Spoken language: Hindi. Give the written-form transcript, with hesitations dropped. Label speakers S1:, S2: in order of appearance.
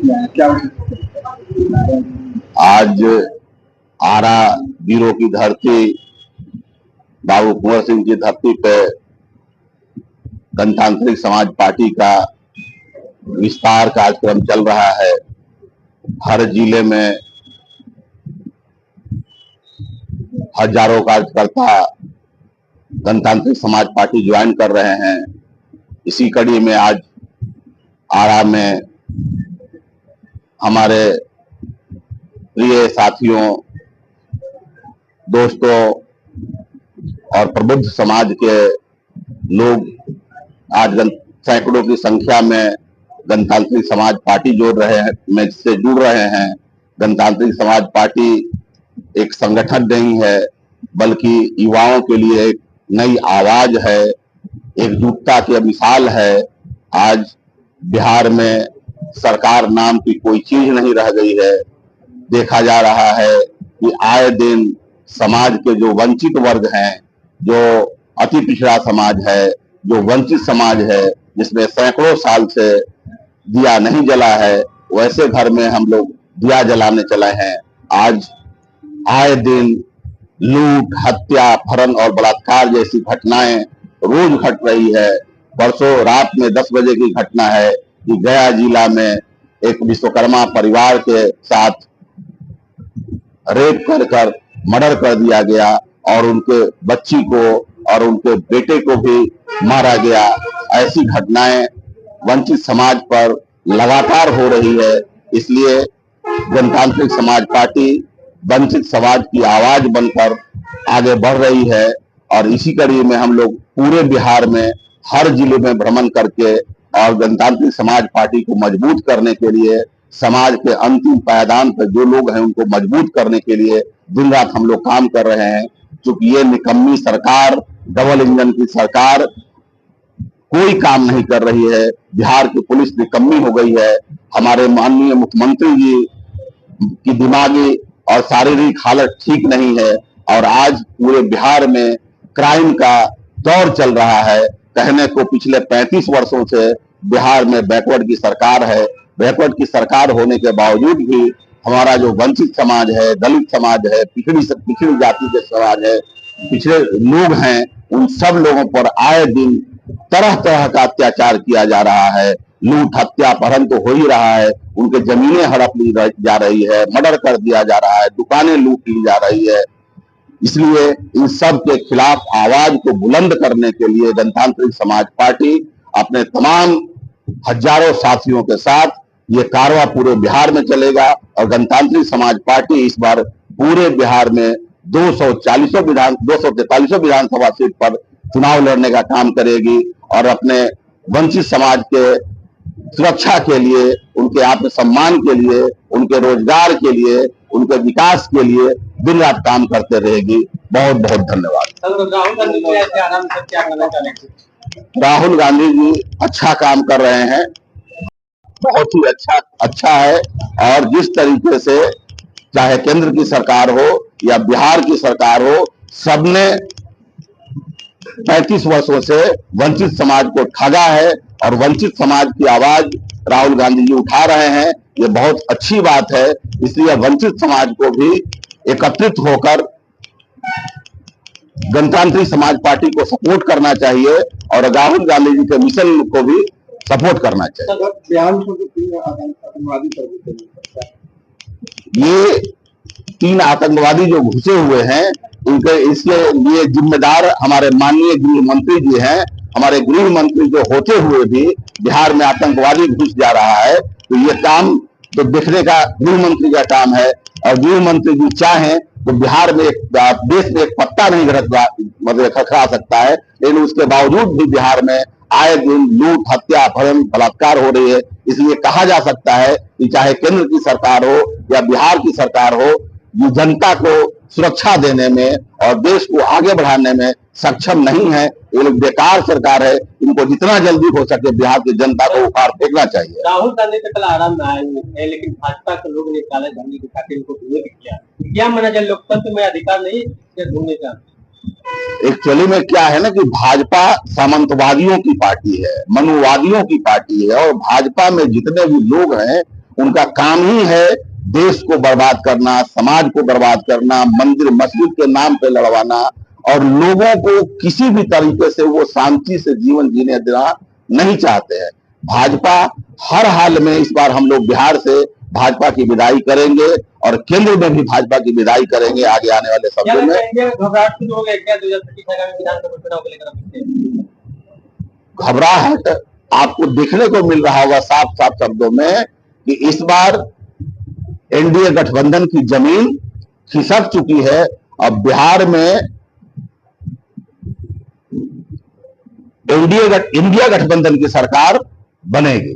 S1: क्या
S2: आज आरा वीरों की धरती, बाबू कुंवर सिंह की धरती पे गणतांत्रिक समाज पार्टी का विस्तार कार्यक्रम चल रहा है। हर जिले में हजारों कार्यकर्ता गणतांत्रिक समाज पार्टी ज्वाइन कर रहे हैं। इसी कड़ी में आज आरा में हमारे प्रिय साथियों, दोस्तों और प्रबुद्ध समाज के लोग आज सैकड़ों की संख्या में गणतांत्रिक समाज पार्टी जुड़ रहे हैं। गणतांत्रिक समाज पार्टी एक संगठन नहीं है, बल्कि युवाओं के लिए एक नई आवाज है, एकजुटता की मिसाल है। आज बिहार में सरकार नाम की कोई चीज नहीं रह गई है। देखा जा रहा है कि आए दिन समाज के जो वंचित वर्ग हैं, जो अति पिछड़ा समाज है, जो वंचित समाज है, जिसमें सैकड़ों साल से दिया नहीं जला है, वैसे घर में हम लोग दिया जलाने चले हैं। आज आए दिन लूट, हत्या, अपहरण और बलात्कार जैसी घटनाएं रोज घट रही है। परसों रात में 10 बजे की घटना है कि गया जिला में एक विश्वकर्मा परिवार के साथ रेप कर मर्डर कर दिया गया और उनके बच्ची को और उनके बेटे को भी मारा गया। ऐसी घटनाएं वंचित समाज पर लगातार हो रही है। इसलिए गणतांत्रिक समाज पार्टी वंचित समाज की आवाज बनकर आगे बढ़ रही है और इसी कड़ी में हम लोग पूरे बिहार में हर जिले में भ्रमण करके और गणतांत्रिक समाज पार्टी को मजबूत करने के लिए, समाज के अंतिम पायदान पर जो लोग हैं उनको मजबूत करने के लिए दिन रात हम लोग काम कर रहे हैं। क्योंकि ये निकम्मी सरकार, डबल इंजन की सरकार कोई काम नहीं कर रही है। बिहार की पुलिस निकम्मी हो गई है। हमारे माननीय मुख्यमंत्री जी की दिमागी और शारीरिक हालत ठीक नहीं है और आज पूरे बिहार में क्राइम का दौर चल रहा है। कहने को पिछले 35 वर्षों से बिहार में बैकवर्ड की सरकार है। बैकवर्ड की सरकार होने के बावजूद भी हमारा जो वंचित समाज है, दलित समाज है, पिछड़ी जाति के समाज है, पिछड़े लोग हैं, उन सब लोगों पर आए दिन तरह तरह का अत्याचार किया जा रहा है। लूट, हत्या, अपहरण तो हो ही रहा है, उनके जमीनें हड़प ली जा रही है, मर्डर कर दिया जा रहा है, दुकानें लूट ली जा रही है। इसलिए इन सब के खिलाफ आवाज को बुलंद करने के लिए गणतांत्रिक समाज पार्टी अपने तमाम हजारों साथियों के साथ ये कारवां पूरे बिहार में चलेगा और गणतांत्रिक समाज पार्टी इस बार पूरे बिहार में 243 विधानसभा सीट पर चुनाव लड़ने का काम करेगी और अपने वंचित समाज के सुरक्षा के लिए, उनके आत्मसम्मान के लिए, उनके रोजगार के लिए, उनके विकास के लिए दिन रात काम करते रहेगी। बहुत बहुत धन्यवाद। राहुल गांधी जी अच्छा काम कर रहे हैं, बहुत ही अच्छा है और जिस तरीके से चाहे केंद्र की सरकार हो या बिहार की सरकार हो, सबने 35 वर्षों से वंचित समाज को ठगा है और वंचित समाज की आवाज राहुल गांधी जी उठा रहे हैं। ये बहुत अच्छी बात है। इसलिए वंचित समाज को भी एकत्रित होकर गणतांत्रिक समाज पार्टी को सपोर्ट करना चाहिए और राहुल गांधी जी के मिशन को भी सपोर्ट करना चाहिए। ये 3 आतंकवादी जो घुसे हुए हैं, उनके इसके लिए जिम्मेदार हमारे माननीय गृह मंत्री जी हैं। हमारे गृह मंत्री जो होते हुए भी बिहार में आतंकवादी घुस जा रहा है, तो ये काम तो देखने का गृह मंत्री का काम है और गृह मंत्री जी चाहें तो बिहार में देश में एक पत्ता नहीं खड़ा सकता है, लेकिन उसके बावजूद भी बिहार में आए दिन लूट, हत्या, अपहरण, बलात्कार हो रही है। इसलिए कहा जा सकता है कि चाहे केंद्र की सरकार हो या बिहार की सरकार हो, ये जनता को सुरक्षा देने में और देश को आगे बढ़ाने में सक्षम नहीं है। ये लोग बेकार सरकार है। इनको जितना जल्दी हो सके बिहार की जनता को उखाड़ फेंकना चाहिए।
S1: राहुल गांधी तो कल आराम में आए हुए थे, लेकिन भाजपा के लोग ने काले झंडे दिखा के इनको विरोध किया। क्या माना जाए, लोकतंत्र में अधिकार नहीं ढूंढने का?
S2: एक्चुअली में क्या है ना कि भाजपा सामंतवादियों की पार्टी है, मनुवादियों की पार्टी है और भाजपा में जितने भी लोग हैं उनका काम ही है देश को बर्बाद करना, समाज को बर्बाद करना, मंदिर मस्जिद के नाम पे लड़वाना, और लोगों को किसी भी तरीके से वो शांति से जीवन जीने देना नहीं चाहते हैं। भाजपा हर हाल में, इस बार हम लोग बिहार से भाजपा की विदाई करेंगे और केंद्र में भी भाजपा की विदाई करेंगे आगे आने वाले शब्दों में।
S1: घबराहट शुरू हो गया क्या 2025 आगामी विधानसभा चुनाव को लेकर?
S2: घबराहट आपको देखने को मिल रहा होगा साफ साफ शब्दों में कि इस बार एनडीए गठबंधन की जमीन खिसक चुकी है। अब बिहार में इंडिया गठबंधन की सरकार बनेगी।